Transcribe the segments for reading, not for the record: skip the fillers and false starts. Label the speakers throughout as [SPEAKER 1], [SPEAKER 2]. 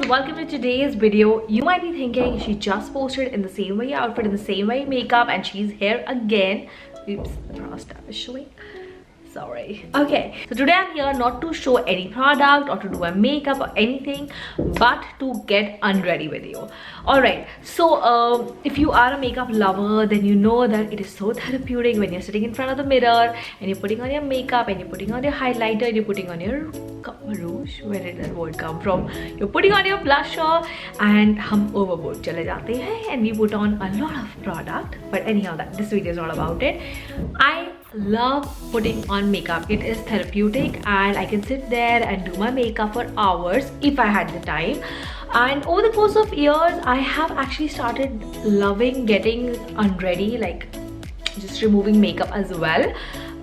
[SPEAKER 1] welcome to today's video. You might be thinking she just posted in the same way outfit, in the same way makeup, and she's here again. Oops, the brow stab is showing. Sorry. Okay, so today I'm here not to show any product or to do a makeup or anything, but to get unready with you. Alright, so if you are a makeup lover, then you know that it is so therapeutic when you're sitting in front of the mirror and you're putting on your makeup and you're putting on your highlighter and you're putting on your rouge. Where did that word come from? You're putting on your blusher and hum overboard chale jate hain, and we put on a lot of product. But anyhow, this video is not about it. I love putting on makeup. It is therapeutic and I can sit there and do my makeup for hours if I had the time. And over the course of years, I have actually started loving getting unready, like just removing makeup as well.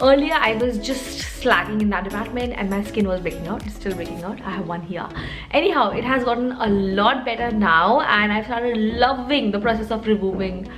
[SPEAKER 1] Earlier I was just slacking in that department and my skin was breaking out. It's still breaking out. I have one here. Anyhow, it has gotten a lot better now and I've started loving the process of removing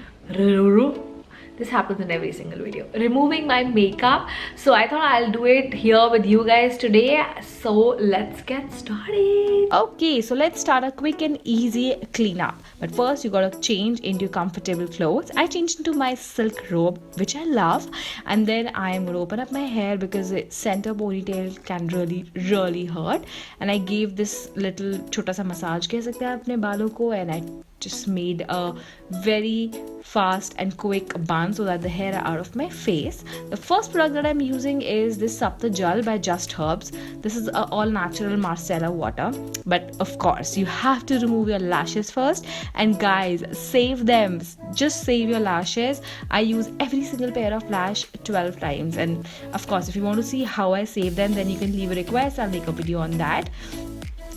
[SPEAKER 1] this happens in every single video, removing my makeup. So I thought I'll do it here with you guys today. So let's get started.
[SPEAKER 2] Okay, so let's start a quick and easy cleanup. But first you gotta change into comfortable clothes. I changed into my silk robe, which I love, and then I'm gonna open up my hair because the center ponytail can really hurt. And I gave this little chota sa massage keh sakte hain apne balon ko, and I just made a very fast and quick bun so that the hair are out of my face. The first product that I'm using is this Sapta Jal by Just Herbs. This is a all natural marceller water, but of course you have to remove your lashes first. And guys, save them, just save your lashes. I use every single pair of lash 12 times, and of course if you want to see how I save them, then you can leave a request. I'll make a video on that.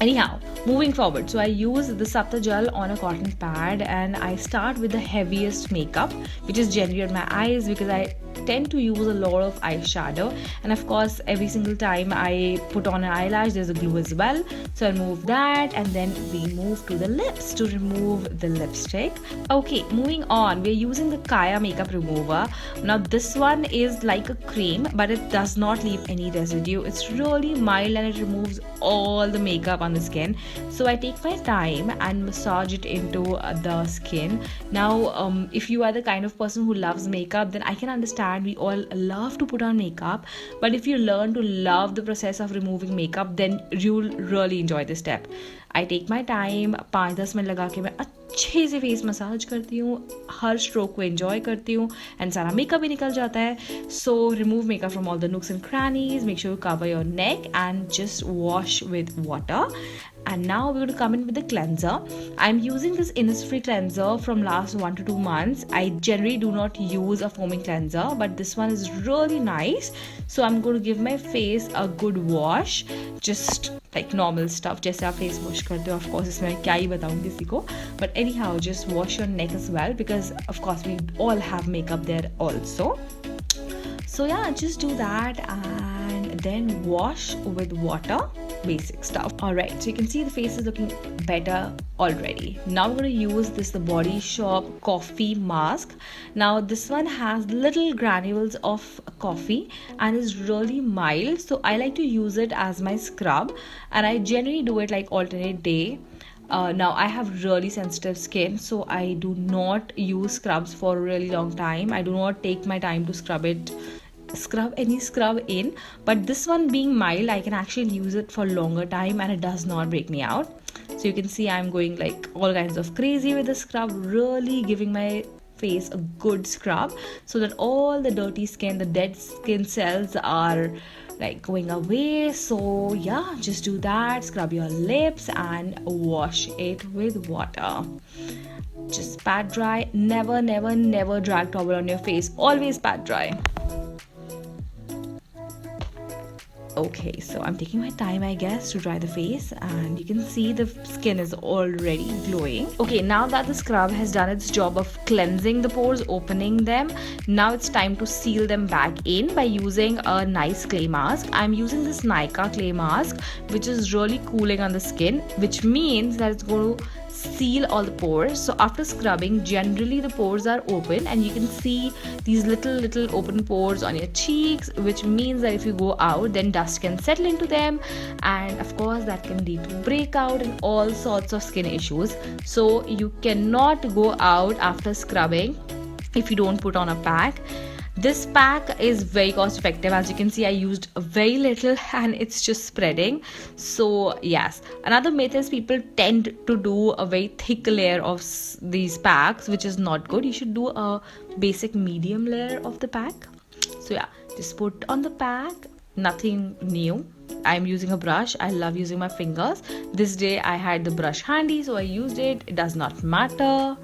[SPEAKER 2] Anyhow, moving forward, so I use the Sapta Jal on a cotton pad and I start with the heaviest makeup, which is generally on my eyes because I tend to use a lot of eyeshadow, and of course every single time I put on an eyelash there's a glue as well, so I remove that and then we move to the lips to remove the lipstick. Okay, moving on, we're using the Kaya makeup remover. Now this one is like a cream but it does not leave any residue. It's really mild and it removes all the makeup on the skin. So I take my time and massage it into the skin. Now if you are the kind of person who loves makeup, then I can understand we all love to put on makeup, but if you learn to love the process of removing makeup, then you'll really enjoy this step. I take my time, 5-10 minute लगा के मैं अच्छे से face massage करती हूँ, हर stroke को enjoy करती हूँ एंड सारा मेकअप भी निकल जाता है. So remove makeup from all the nooks and crannies. Make sure you cover your neck and just wash with water. And now we're going to come in with the cleanser. I'm using this Innisfree cleanser from last 1 to 2 months. I generally do not use a foaming cleanser, but this one is really nice. So I'm going to give my face a good wash, just like normal stuff जैसे आप face wash करते हो. Of course इसमें क्या ही बताऊँ किसी को, but anyhow just wash your neck as well because of course we all have makeup there also. So yeah, just do that and then wash with water, basic stuff. Alright, so you can see the face is looking better already. Now we're going to use this, the Body Shop coffee mask. Now this one has little granules of coffee and is really mild, so I like to use it as my scrub, and I generally do it like alternate day. Now I have really sensitive skin, so I do not use scrubs for a really long time. I do not take my time to scrub any scrub in, but this one being mild, I can actually use it for longer time and it does not break me out. So you can see I'm going like all kinds of crazy with the scrub, really giving my face a good scrub so that all the dirty skin, the dead skin cells are like going away. So yeah, just do that. Scrub your lips and wash it with water. Just pat dry. Never drag towel on your face. Always pat dry. Okay, so I'm taking my time, I guess, to dry the face, and you can see the skin is already glowing. Okay, now that the scrub has done its job of cleansing the pores, opening them, now it's time to seal them back in by using a nice clay mask. I'm using this Nika clay mask, which is really cooling on the skin, which means that it's going to seal all the pores. So after scrubbing, generally the pores are open and you can see these little open pores on your cheeks, which means that if you go out, then dust can settle into them, and of course that can lead to breakout and all sorts of skin issues. So you cannot go out after scrubbing if you don't put on a pack. This pack is very cost effective. As you can see, I used very little and it's just spreading. So yes, another myth is people tend to do a very thick layer of these packs, which is not good. You should do a basic medium layer of the pack. So yeah, just put on the pack, nothing new. I'm using a brush. I love using my fingers. This day I had the brush handy, so I used it. It does not matter.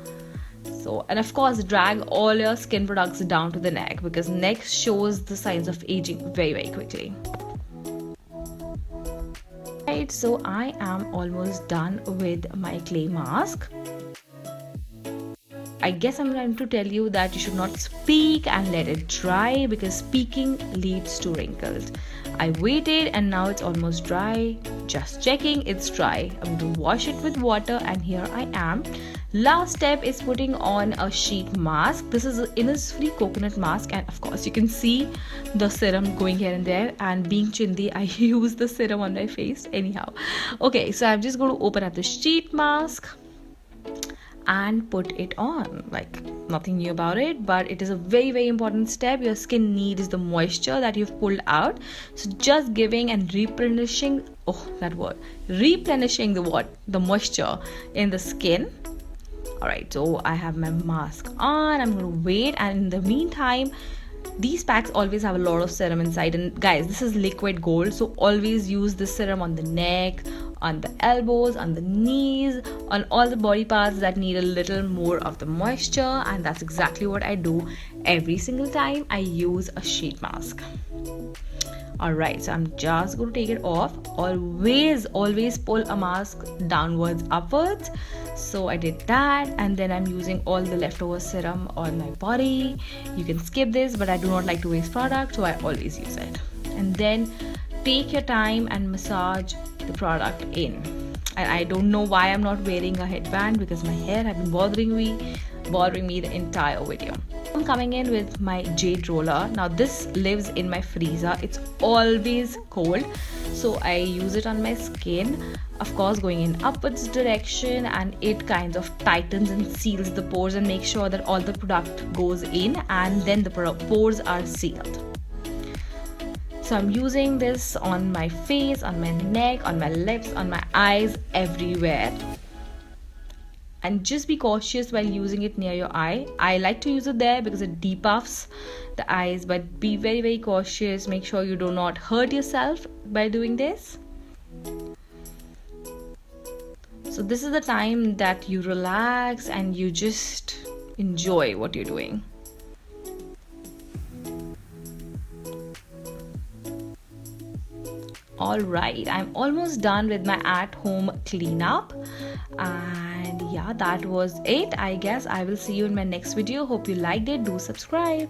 [SPEAKER 2] So, and of course, drag all your skin products down to the neck, because neck shows the signs of aging very quickly. Right, so I am almost done with my clay mask. I guess I'm trying to tell you that you should not speak and let it dry, because speaking leads to wrinkles. I waited and now it's almost dry. Just checking, it's dry. I'm going to wash it with water, and here I am. Last step is putting on a sheet mask. This is an Innisfree coconut mask, and of course you can see the serum going here and there, and being chindi, I use the serum on my face anyhow. Okay, so I'm just going to open up the sheet mask and put it on. Like, nothing new about it, but it is a very important step. Your skin needs the moisture that you've pulled out, so just giving and replenishing the moisture in the skin. Alright, so I have my mask on. I'm gonna wait, and in the meantime, these packs always have a lot of serum inside, and guys, this is liquid gold, so always use this serum on the neck, on the elbows, on the knees, on all the body parts that need a little more of the moisture. And that's exactly what I do every single time I use a sheet mask. Alright, so I'm just going to take it off. Always pull a mask downwards, upwards. So I did that, and then I'm using all the leftover serum on my body. You can skip this, but I do not like to waste product, so I always use it. And then take your time and massage the product in. And I don't know why I'm not wearing a headband, because my hair has been bothering me the entire video. I'm coming in with my jade roller. Now this lives in my freezer. It's always cold, so I use it on my skin, of course going in upwards direction, and it kind of tightens and seals the pores and makes sure that all the product goes in, and then the pores are sealed. So I'm using this on my face, on my neck, on my lips, on my eyes, everywhere. And just be cautious while using it near your eye. I like to use it there because it depuffs the eyes, but be very cautious. Make sure you do not hurt yourself by doing this. So this is the time that you relax and you just enjoy what you're doing. Alright, I'm almost done with my at-home cleanup, and yeah, that was it. I guess I will see you in my next video. Hope you liked it. Do subscribe.